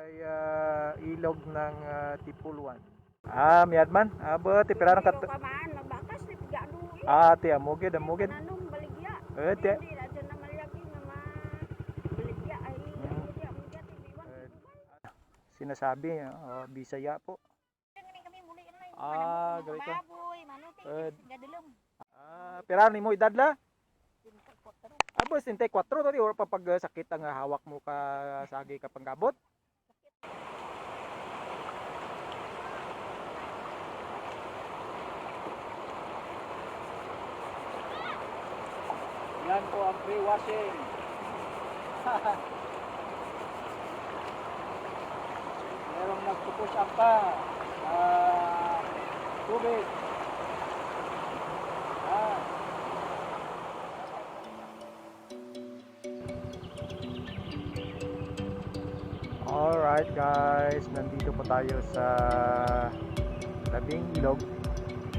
ay ilog ng Tipuluan. Miadman. Ti pirarang kat. Kamaan magbakas ni tiga duit. Ti amugid. Nanong baligya. Ti. Hindi na dyan na malyagi nga baligya ay amugya tibiwan. Sinasabi, Bisaya po. Kami muli na Galit ko. baboy, manok, gadulong. Pirarang nimo edad la? Boss, 64 tadi or papag sakit ang hawak mo ka sagi ka panggabot. Yan po ang free washing. Merong nagpupush up pa. Tubig. Alright guys, nandito po tayo sa tabing ilog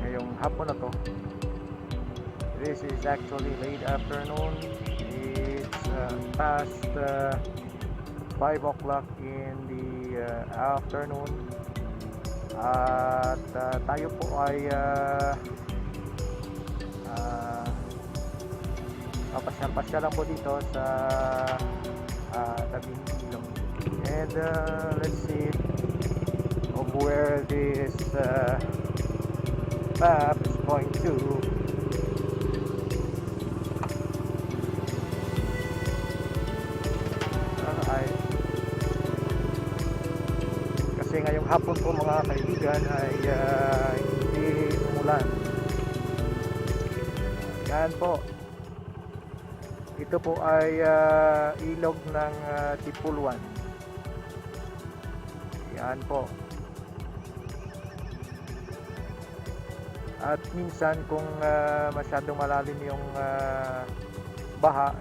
ngayong hapon na to. This is actually late afternoon. It's past 5 o'clock in the afternoon. At tayo po ay papasyal lang po dito sa tabing ilog. And let's see of where this map is going to. Kasi ngayong hapon po mga kaibigan ay hindi umulan. Yan po. Ito po ay ilog ng Tipuluan. Yan po. At minsan kung masyadong malalim yung baha,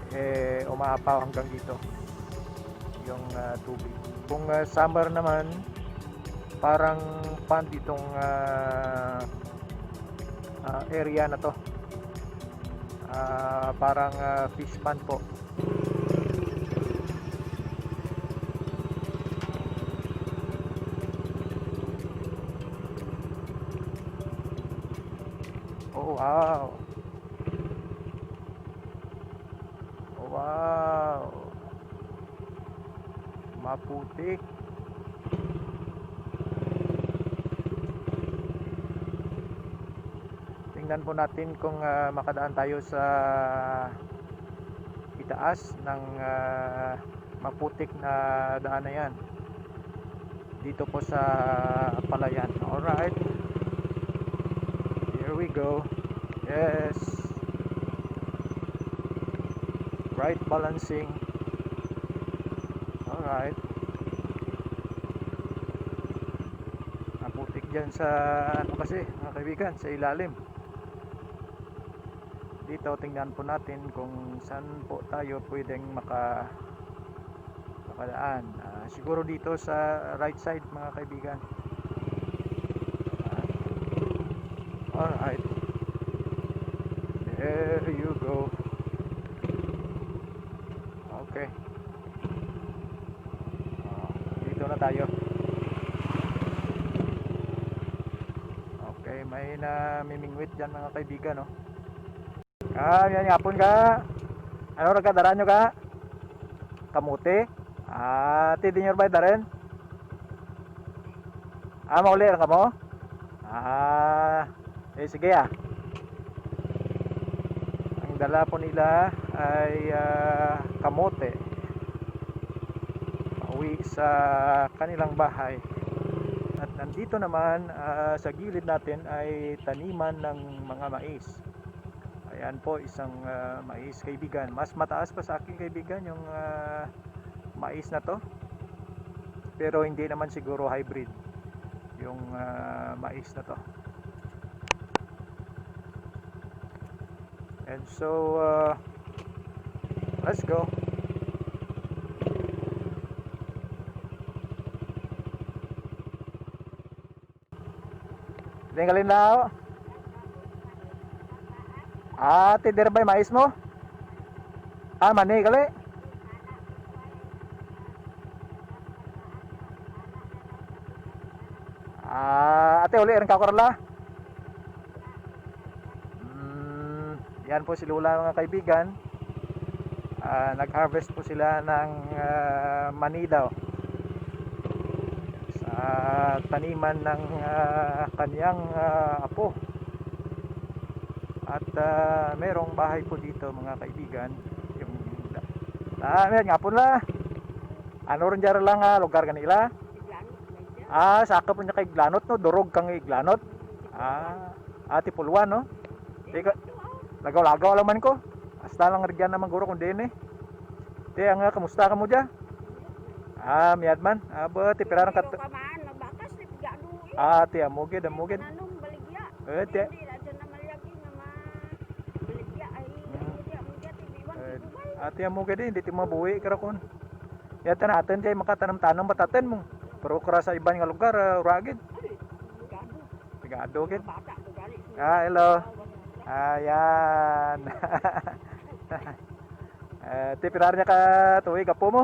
umaapaw hanggang dito yung tubig. Kung summer naman, parang pond itong area na to. Parang fish pond po. Oh wow. Oh wow. Maputik. Tingnan po natin kung makadaan tayo sa itaas ng maputik na daan na yan dito po sa Palayan. Alright, here we go. Yes, right balancing. Alright, maputik dyan sa ano kasi mga kaibigan, sa ilalim. Dito tingnan po natin kung saan po tayo pwedeng makadaan. Siguro dito sa right side mga kaibigan. Alright, there you go. Okay, dito na tayo. Okay, may namimingwit dyan mga kaibigan, no? Yan yapon ka. Ano ra kadara nyo ka? Kamuti. Ti dinyor bay daren. Mauli ra ka mo? Sige Ang dala po nila ay kamote. Pauwi sa kanilang bahay. At nandito naman sa gilid natin ay taniman ng mga mais. Ayan po, isang mais kaibigan. Mas mataas pa sa akin kaibigan yung mais na to. Pero hindi naman siguro hybrid yung mais na to. And so let's go. Tinggalin na. Tidir ba yung mais mo? Mani kali. Ate uli rin kakurala. Yan po si Lula mga kaibigan. Nag-harvest po sila ng mani daw sa taniman ng kanyang apo. At merong bahay po dito mga kaibigan. Yung nga po na. Ano rin dyan lang lugar kanila? Saka po niya kay Iglanot no, durog kang Iglanot. Ati Pulwan no. Tika lagaw-lagaw lang man ko. Hasta lang rigyan naman guro kung din eh. Ti ang kamusta ka mo dyan? Miyad man. Ti pirarang kat. Ti amugid. Nanong baligya. Ti. Ati amugid din, hindi ti mabuhi karakon. Yata natin kay makatanam-tanam bataten mo. Pero kara sa ibang nga lugar, uragid. Pigado gid. Hello. Ayan. Ti pirar niya ka tuig apo mo?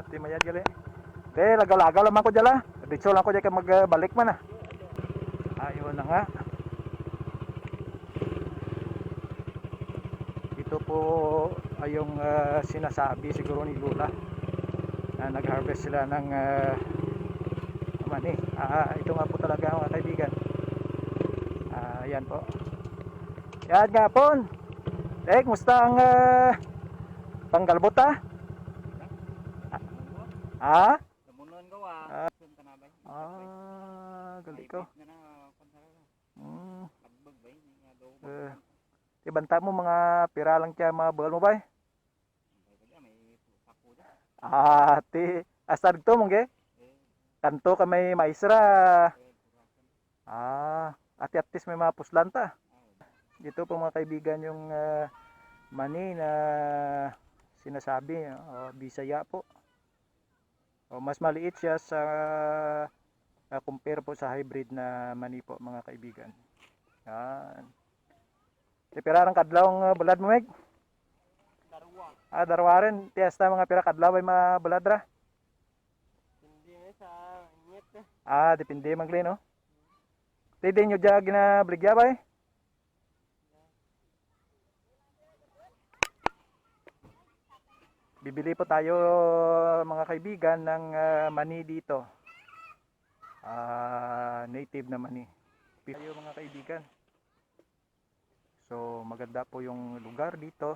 Ti mayad gali. Ti lagaw-lagaw lang ko dala. Ditso lang ko dyan ka magbalik man Ayun na nga. Ito po ay yung sinasabi siguro ni Lula na nag-harvest sila ng mani. Ito nga po talaga mga kaibigan. Ayan po. Yan nga po. Kumusta ang panggalbot Lamunon ko gali ko. Kagbag ba Ibanta mo mga pira lang kaya mga bawal mo ba? Asa dito mong ge? Kanto ka may maisra. Ati-atis may mga puslan ta. Dito po mga kaibigan yung mani na sinasabi, Bisaya po. Mas maliit siya sa compare po sa hybrid na mani po mga kaibigan. Yan. Pirarang kadlaw ang bulad mo, Meg? Darwa. Darwa rin. Tiesta mga pira kadlaw ay mga bulad ra? Hindi sa inyet. Depende magli, no? Tidi nyo dyan ginabligya ba eh? Bibili po tayo mga kaibigan ng mani dito. Native na mani. Tayo mga kaibigan. So maganda po yung lugar dito.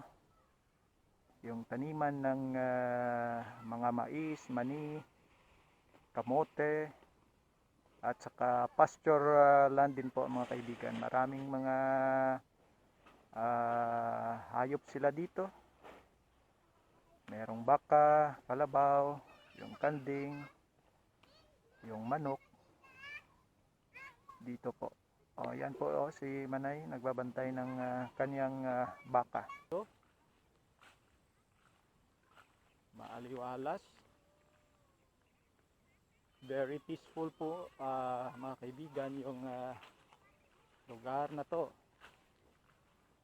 Yung taniman ng mga mais, mani, kamote, at saka pasture land din po mga kaibigan. Maraming mga hayop sila dito. Merong baka, kalabaw, yung kanding, yung manok. Dito po. Yan po si Manay nagbabantay ng kanyang baka. Maaliwalas. Very peaceful po mga kaibigan yung lugar na to.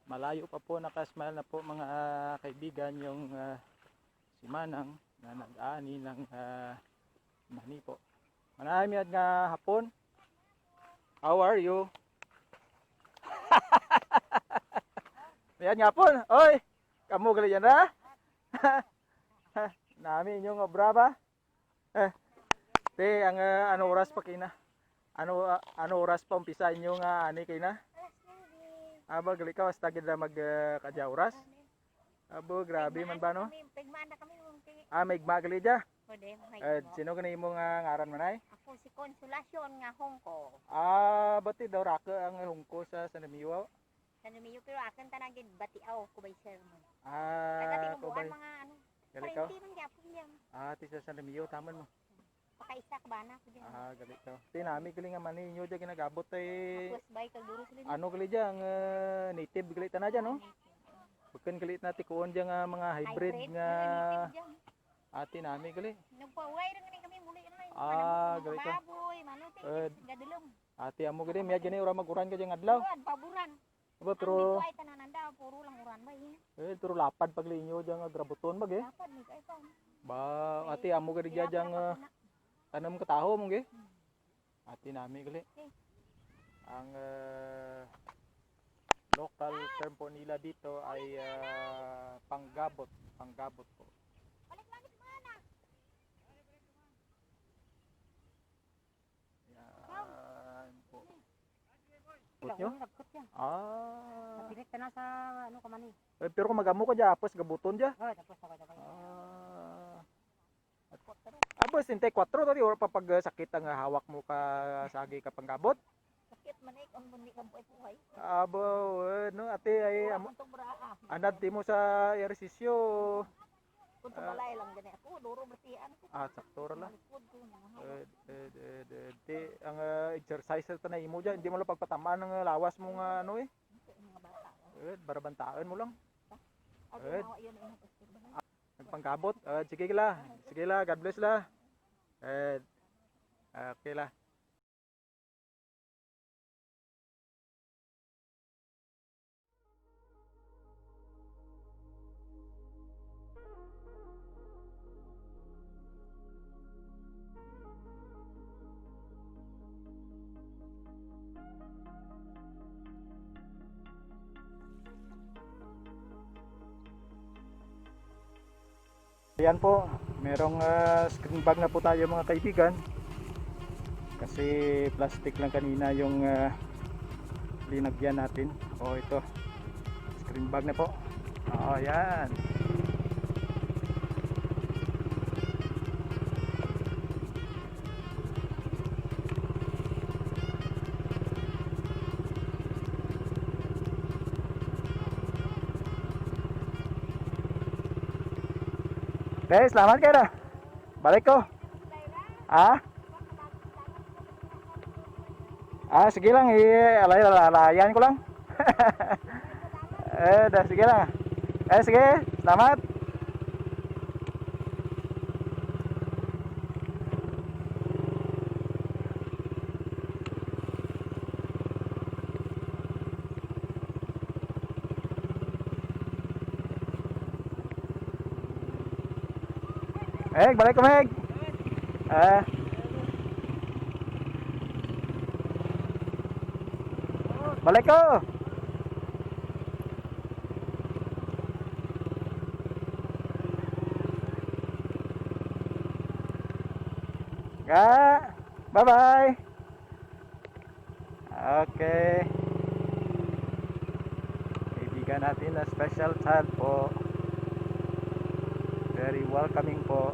Malayo pa po, nakasmile na po mga kaibigan yung si Manang na nag-ani ng mani po. Manay miyad nga hapon. How are you? Miyad nga hapon. Oy, kamu gali yan na? Nami inyong obra ba? Te, ang ano oras pa kina? Ano oras pa umpisa inyong ani kina? Aba, gali ka, basta gila mag-kadya oras? Abo, grabe man ba no? May gali dya? Sino ganun mo nga ngaran manay? Ako si Konsolasyon nga Hongko. Bati daw raka ang hungko sa Sanamiwa? Sanamiyo pero akin tanagin batiaw kubay sir mo. Kubay. Mga ano. Gali ka? Hindi man gyapon yan. Ti sa Sanamiyo, taman mo. Pakaisa ka ba na ko diyan. Gali ka. Tinami gali nga mani nyo dyan ginagabot ay... Tapos bay kag duro sila. Ano gali dyan? Native gali ta na dyan, no? Bukan gali na tikuon dyan nga mga hybrid nga... Ati nami gali. Nagpaway rin kami muli na. Gali ka. Baboy, manuti, gadulong. Ati amo gali, miya dyan ura maguran ka dyan adlaw. Paburan. Aba, Ang pero... dito ay tanananda, puro lang uran ba pero lapad pagli nyo dyan nga grabuton mag Dapat ni kay pa. Ba, ati amo gali dyan Tanam ka taho mo gi. Ati nami gali. Ang local term po nila dito ay panggabot, panggabot po. Yan po. Put nyo? Nagkut yan. Ah. Napilit ka na sa ano ka man eh. Pero kung magamo ka dyan, apos gabuton dyan. Oh, tapos ako. Ah. Apos inte 4 tadi or papag sakit ang hawak mo ka sagi ka panggabot. Sakit man eh, kung hindi ka buhay. Abo, no ate ay Itong braa. anad ti mo sa ehersisyo. Kung tumalay lang ganyan ako, duro bersihan ko. Sakto ra la. Malikod ko. Mga Di ang exercise ta na imo dyan, hindi mo lang pagpatamaan ng lawas mo nga ano eh. bata. Barabantaan mo lang. Ako Eh. nawa yun eh. Nagpanggabot. Sige la. Sige la, God bless la. Okay la. Ayan po, merong screen bag na po tayo mga kaibigan. Kasi plastic lang kanina yung linagyan natin. O ito, screen bag na po. Ayan. Okay, selamat kayo na. Balik ko. Sige lang. Alayan ko lang. Sige lang. Sige. Selamat. Balik ko, Meg. Balik ko. Bye-bye. Okay. Kaibigan natin na special child po. Very welcoming po.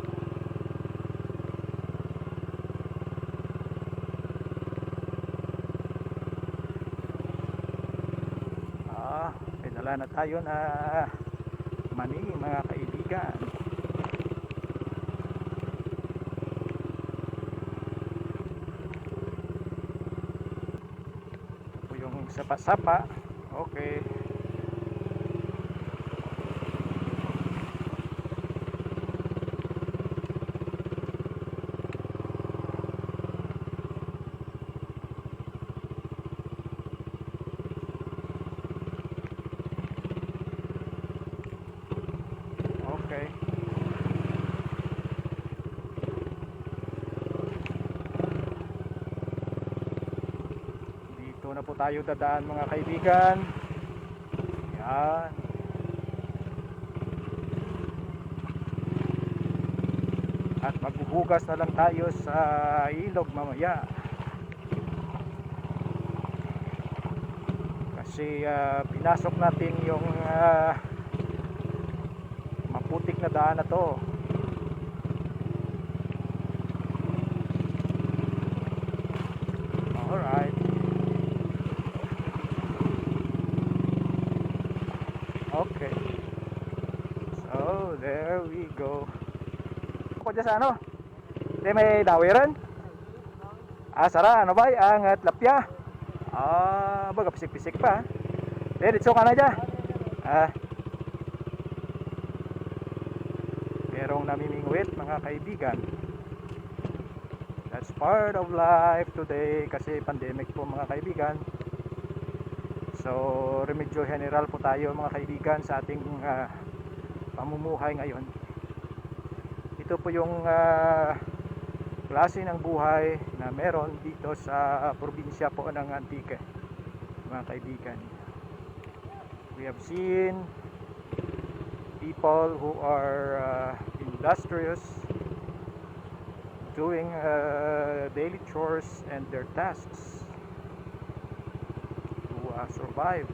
Wala na tayo na mani mga kaibigan. Ito po yung sapa-sapa. Okay. Dito na po tayo dadaan mga kaibigan. Yan. At maghuhugas na lang tayo sa ilog mamaya. Kasi pinasok natin yung maputik na daan na to. Alright. Okay. So, there we go. Ako dyan sa ano? Hindi may dawiran? Sara, ano ba? Ang tlapya. Baga pisik-pisik pa. Dito ka na dyan. Merong namimingwit mga kaibigan. That's part of life today kasi pandemic po mga kaibigan. So remedyo general po tayo mga kaibigan sa ating pamumuhay ngayon. Ito po yung klase ng buhay na meron dito sa probinsya po ng Antique, mga kaibigan. We have seen people who are industrious, doing daily chores and their tasks to survive.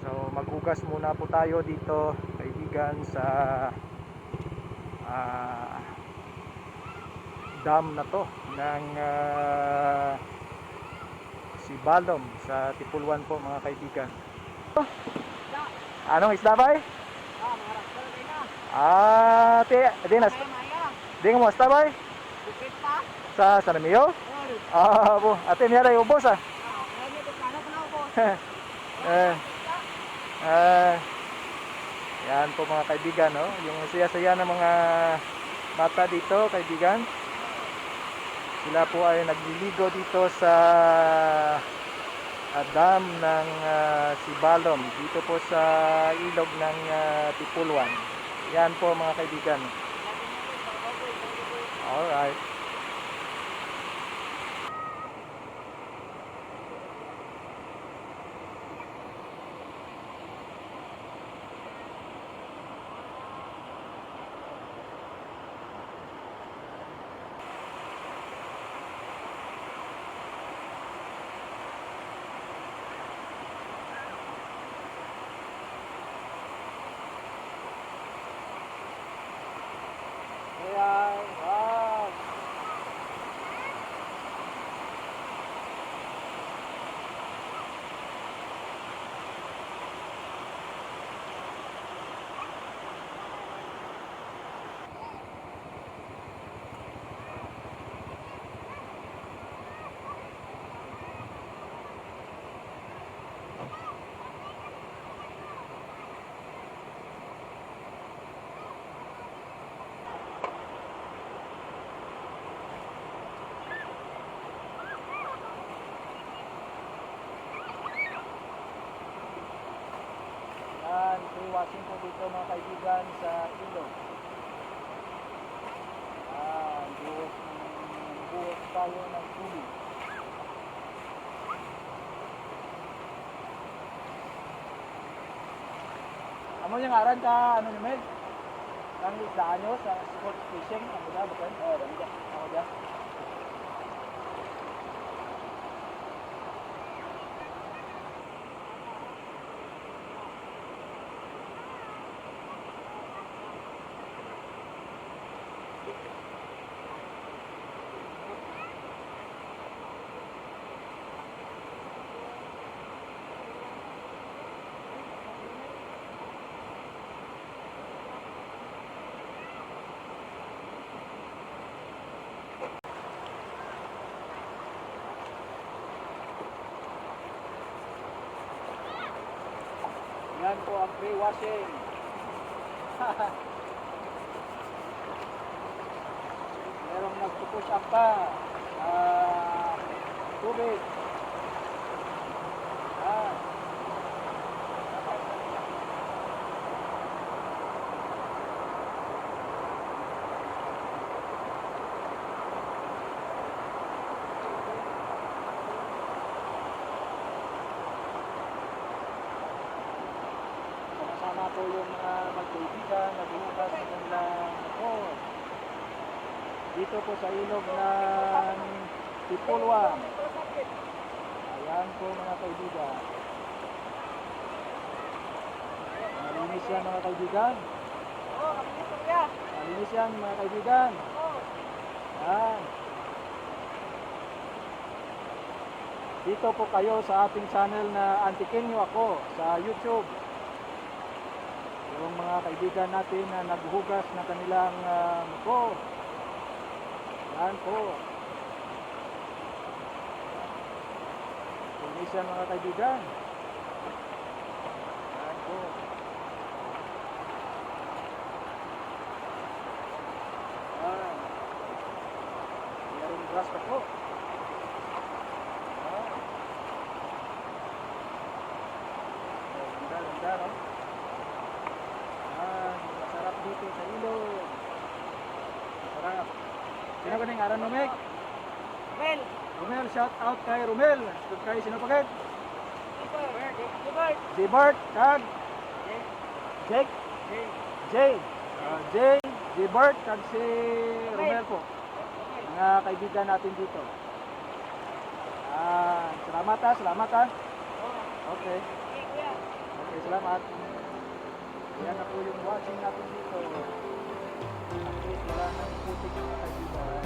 So maghugas muna po tayo dito, kaibigan, sa dam na to ng Sibalom sa Tipulwan po, mga kaibigan. Anong isda ba? Mga rakal kayo na. Di na, Maya. di nga mo isda ba? Bukit pa. Sa Sanamiyo? Po, ate niya rin ubos ah. Ngayon ito sana ko na po. Yan po, mga kaibigan, no? Yung saya-saya ng mga bata dito, kaibigan. Sila po ay nagliligo dito sa dam ng Sibalom, dito po sa ilog ng Tipulwan. Yan po, mga kaibigan. Alright. Ayan, wow. Yan, free-washing po dito, mga kaibigan, sa ilog. Buhos tayo ng tubig. Amo yung aran ka, ano naman? Ang isdaan nyo sa sport fishing, ano ba, bukan? Oo, ako dyan. Yan po ang free washing. Merong nagpupush up pa. Tubig. Sama po yung mga magkaibigan, nagbukas ng kanilang motor. Dito po sa ilog ng Tipulwan. Ayan po, mga kaibigan. Malinis yan, mga kaibigan. Oo, kapito kuya. Malinis yan, mga kaibigan. Oo. Ayan. Dito po kayo sa ating channel na Antiqueño Ako sa YouTube. Yung mga kaibigan natin na naghuhugas ng kanilang motor. Yan po. Linis yan, mga kaibigan. Yan po. Yan. Meron grass pa po. Yan. Ganda, no? Masarap dito sa ilog. Masarap. Sino ka ning aran mo, Meg? Well, Romel, shout out kay Romel. Shout kay sino pa kay? Gilbert. J-Bart, kag Jake, Jay. Jay, J-Bart, kag si Romel po. Mga kaibigan natin dito. Salamat ha, salamat ha. Okay. Okay, salamat. Yan na po yung watching natin dito. Update wala ng putik mga kaibigan.